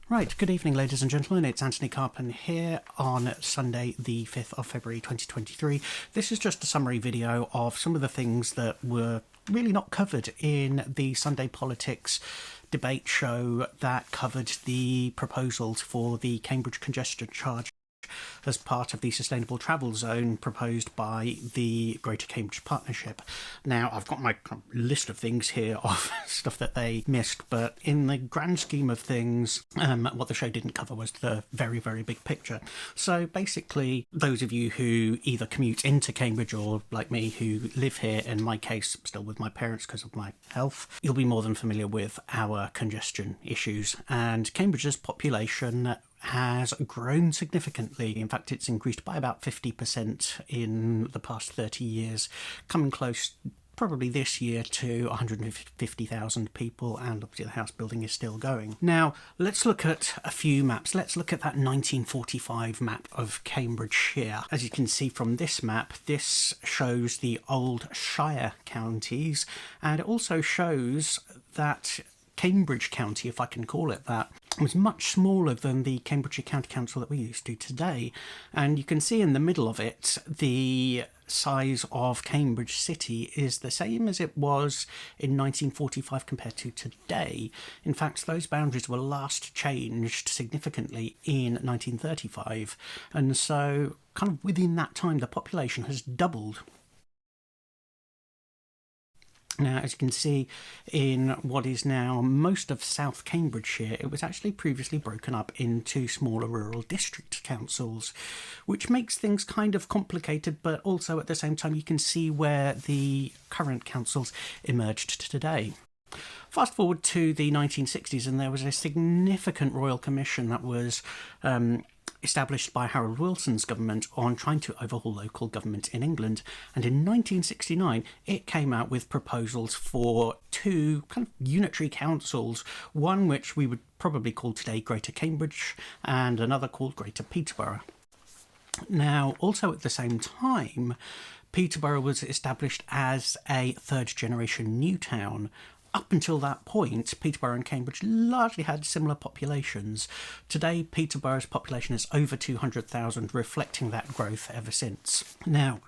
Right, good evening ladies and gentlemen, it's Anthony Carpen here on Sunday the 5th of February 2023. This is just a summary video of some of the things that were really not covered in the Sunday Politics debate show that covered the proposals for the Cambridge Congestion charge as part of the sustainable travel zone proposed by the Greater Cambridge Partnership. Now, I've got my list of things here of stuff that they missed, but in the grand scheme of things, what the show didn't cover was the very, very big picture. So basically, those of you who either commute into Cambridge or, like me, who live here, in my case, still with my parents because of my health, you'll be more than familiar with our congestion issues. And Cambridge's population has grown significantly. In fact, it's increased by about 50% in the past 30 years, coming close probably this year to 150,000 people, and obviously the house building is still going. Now, let's look at a few maps. Let's look at that 1945 map of Cambridgeshire. As you can see from this map, this shows the old shire counties, and it also shows that Cambridge County, if I can call it that, was much smaller than the Cambridgeshire County Council that we're used to today. And you can see in the middle of it, the size of Cambridge City is the same as it was in 1945 compared to today. In fact, those boundaries were last changed significantly in 1935. And so kind of within that time, the population has doubled. Now, as you can see in what is now most of South Cambridgeshire, it was actually previously broken up into smaller rural district councils, which makes things kind of complicated, but also at the same time you can see where the current councils emerged today. Fast forward to the 1960s, and there was a significant royal commission that was established by Harold Wilson's government on trying to overhaul local government in England. And in 1969, it came out with proposals for two kind of unitary councils, one which we would probably call today Greater Cambridge, and another called Greater Peterborough. Now, also at the same time, Peterborough was established as a third-generation new town. Up until that point, Peterborough and Cambridge largely had similar populations. Today, Peterborough's population is over 200,000, reflecting that growth ever since. Now,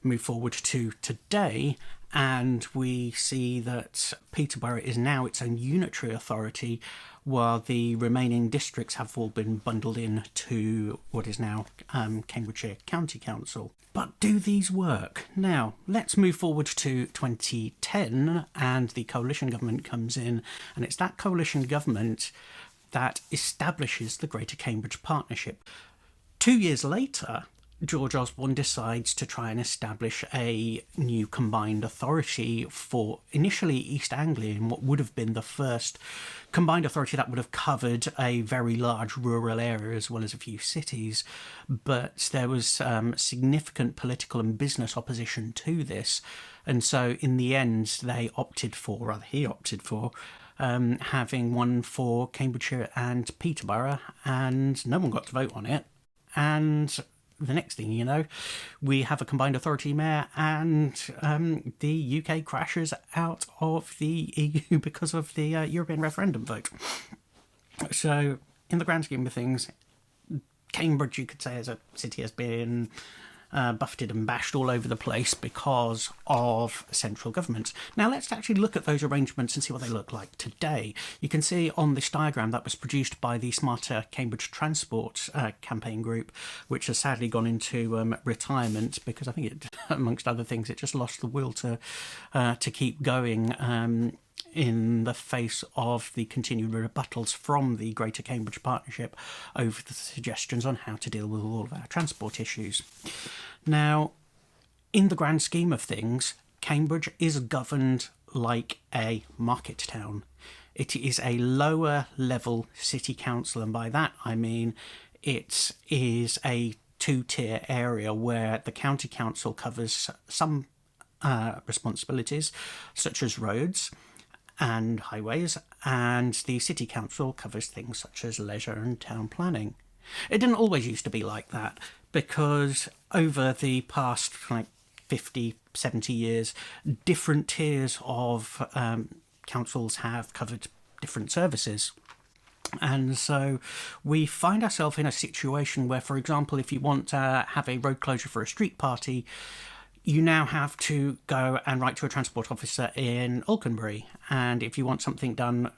move forward to today, and we see that Peterborough is now its own unitary authority, while the remaining districts have all been bundled in to what is now Cambridgeshire County Council. But do these work? Now, let's move forward to 2010, and the coalition government comes in, and it's that coalition government that establishes the Greater Cambridge Partnership. 2 years later, George Osborne decides to try and establish a new combined authority for initially East Anglia, in what would have been the first combined authority that would have covered a very large rural area as well as a few cities. But there was significant political and business opposition to this, and so in the end he opted for having one for Cambridgeshire and Peterborough, and no one got to vote on it. And the next thing you know, we have a combined authority mayor, and the UK crashes out of the EU because of the European referendum vote. So, in the grand scheme of things, Cambridge, you could say, as a city, has been buffeted and bashed all over the place because of central government. Now let's actually look at those arrangements and see what they look like today. You can see on this diagram that was produced by the Smarter Cambridge Transport campaign group, which has sadly gone into retirement because I think it, amongst other things, it just lost the will to keep going in the face of the continued rebuttals from the Greater Cambridge Partnership over the suggestions on how to deal with all of our transport issues. Now, in the grand scheme of things, Cambridge is governed like a market town. It is a lower level city council, and by that I mean it is a two-tier area where the county council covers some responsibilities such as roads and highways, and the city council covers things such as leisure and town planning. It didn't always used to be like that, because over the past 50, 70 years, different tiers of councils have covered different services. And so we find ourselves in a situation where, for example, if you want to have a road closure for a street party, you now have to go and write to a transport officer in Alconbury. And if you want something done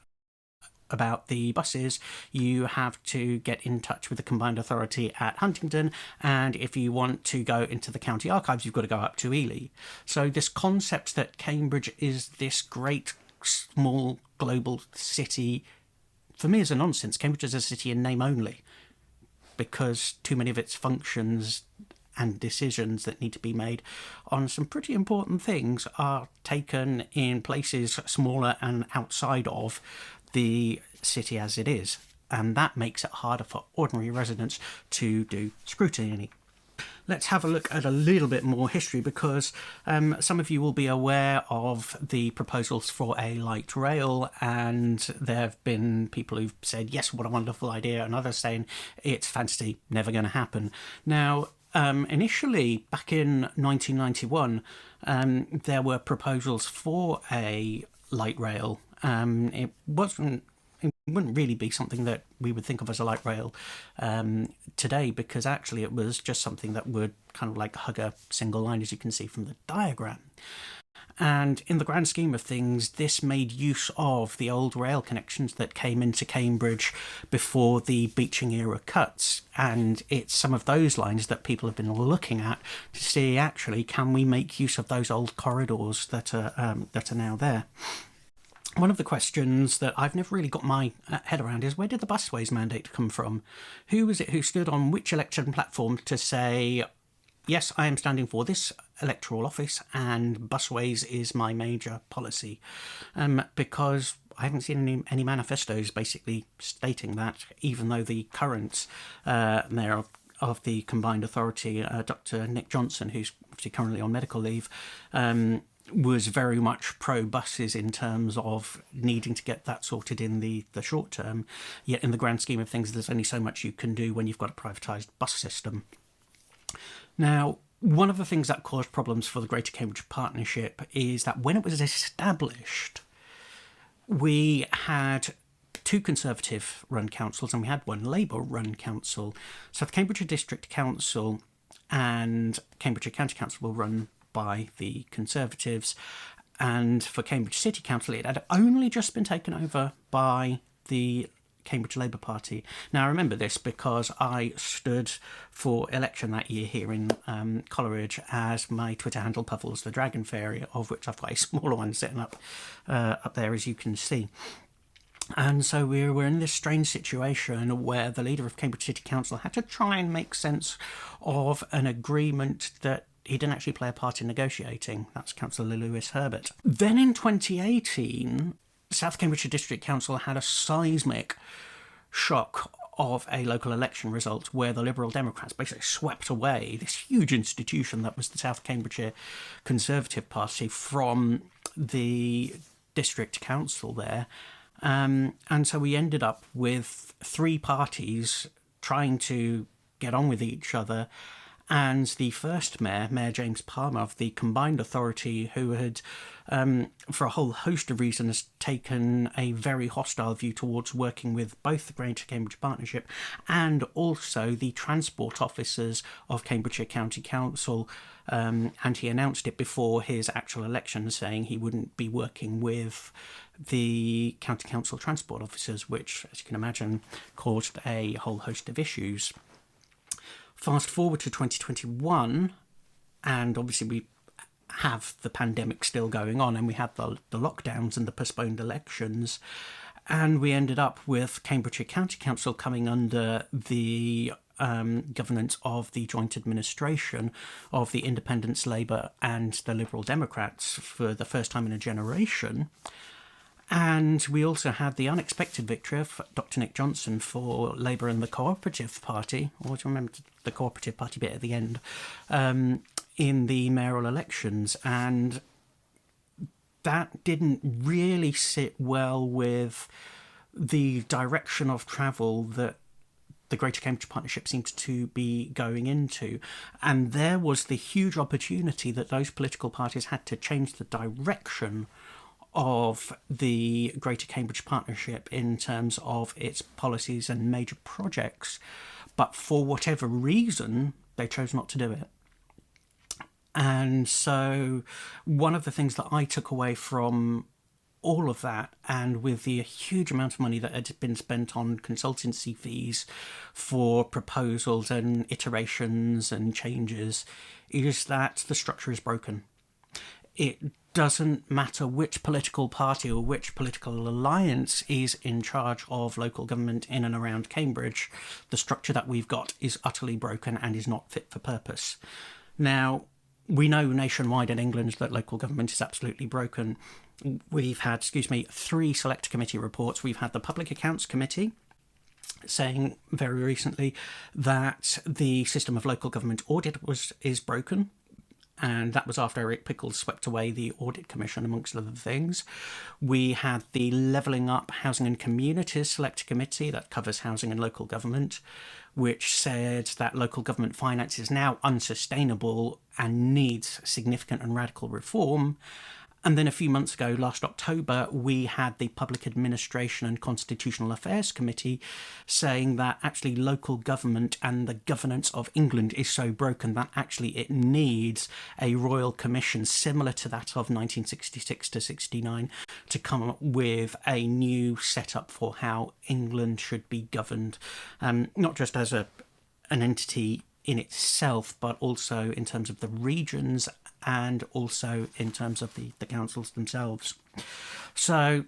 about the buses, you have to get in touch with the combined authority at Huntingdon, and if you want to go into the county archives, you've got to go up to Ely. So this concept that Cambridge is this great small global city, for me, is a nonsense. Cambridge is a city in name only, because too many of its functions and decisions that need to be made on some pretty important things are taken in places smaller and outside of the city as it is, and that makes it harder for ordinary residents to do scrutiny. Let's have a look at a little bit more history, because some of you will be aware of the proposals for a light rail, and there have been people who've said, yes, what a wonderful idea, and others saying it's fantasy, never going to happen. Now, initially, back in 1991, there were proposals for a light rail. It wouldn't really be something that we would think of as a light rail today, because actually it was just something that would kind of like hug a single line, as you can see from the diagram. And in the grand scheme of things, this made use of the old rail connections that came into Cambridge before the Beeching era cuts. And it's some of those lines that people have been looking at to see, actually, can we make use of those old corridors that are now there? One of the questions that I've never really got my head around is, where did the busways mandate come from? Who was it who stood on which election platform to say, yes, I am standing for this electoral office and busways is my major policy? Because I haven't seen any manifestos basically stating that, even though the current mayor of the combined authority, Dr. Nick Johnson, who's obviously currently on medical leave, was very much pro-buses in terms of needing to get that sorted in the short term. Yet in the grand scheme of things, there's only so much you can do when you've got a privatised bus system. Now, one of the things that caused problems for the Greater Cambridge Partnership is that when it was established, we had two Conservative-run councils and we had one Labour-run council. So the Cambridgeshire District Council and Cambridgeshire County Council were run by the Conservatives, and for Cambridge City Council it had only just been taken over by the Cambridge Labour Party. Now I remember this because I stood for election that year here in Coleridge, as my Twitter handle Puffles the Dragon Fairy, of which I've got a smaller one sitting up there, as you can see. And so we were in this strange situation where the leader of Cambridge City Council had to try and make sense of an agreement that he didn't actually play a part in negotiating. That's Councillor Lewis Herbert. Then in 2018, South Cambridgeshire District Council had a seismic shock of a local election result where the Liberal Democrats basically swept away this huge institution that was the South Cambridgeshire Conservative Party from the district council there. And so we ended up with three parties trying to get on with each other. And the first mayor, Mayor James Palmer of the combined authority, who had, for a whole host of reasons, taken a very hostile view towards working with both the Greater Cambridge Partnership and also the transport officers of Cambridgeshire County Council. And he announced it before his actual election, saying he wouldn't be working with the County Council transport officers, which, as you can imagine, caused a whole host of issues. Fast forward to 2021, and obviously we have the pandemic still going on, and we had the lockdowns and the postponed elections, and we ended up with Cambridgeshire County Council coming under the governance of the joint administration of the Independents, Labour and the Liberal Democrats for the first time in a generation. And we also had the unexpected victory of Dr. Nick Johnson for Labour and the Cooperative Party, or do you remember the Cooperative Party bit at the end, in the mayoral elections. And that didn't really sit well with the direction of travel that the Greater Cambridge Partnership seemed to be going into. And there was the huge opportunity that those political parties had to change the direction of the Greater Cambridge Partnership in terms of its policies and major projects, but for whatever reason, they chose not to do it. And so one of the things that I took away from all of that, and with the huge amount of money that had been spent on consultancy fees for proposals and iterations and changes, is that the structure is broken. It doesn't matter which political party or which political alliance is in charge of local government in and around Cambridge, the structure that we've got is utterly broken and is not fit for purpose. Now, we know nationwide in England that local government is absolutely broken. We've had, 3 select committee reports. We've had the Public Accounts Committee saying very recently that the system of local government audit is broken. And that was after Eric Pickles swept away the Audit Commission, amongst other things. We had the Levelling Up Housing and Communities Select Committee that covers housing and local government, which said that local government finance is now unsustainable and needs significant and radical reform. And then a few months ago, last October, we had the Public Administration and Constitutional Affairs Committee saying that actually local government and the governance of England is so broken that actually it needs a royal commission similar to that of 1966 to 69 to come up with a new setup for how England should be governed, not just as an entity in itself, but also in terms of the regions and also in terms of the councils themselves. So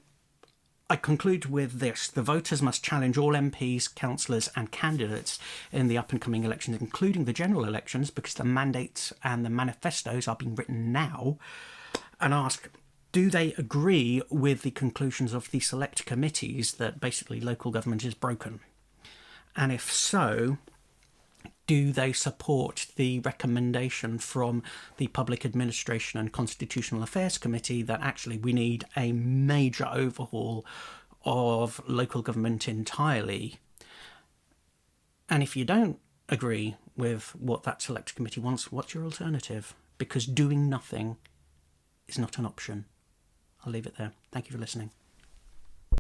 I conclude with this. The voters must challenge all MPs, councillors and candidates in the up-and-coming elections, including the general elections, because the mandates and the manifestos are being written now, and ask, do they agree with the conclusions of the select committees that basically local government is broken? And if so, do they support the recommendation from the Public Administration and Constitutional Affairs Committee that actually we need a major overhaul of local government entirely? And if you don't agree with what that select committee wants, what's your alternative? Because doing nothing is not an option. I'll leave it there. Thank you for listening.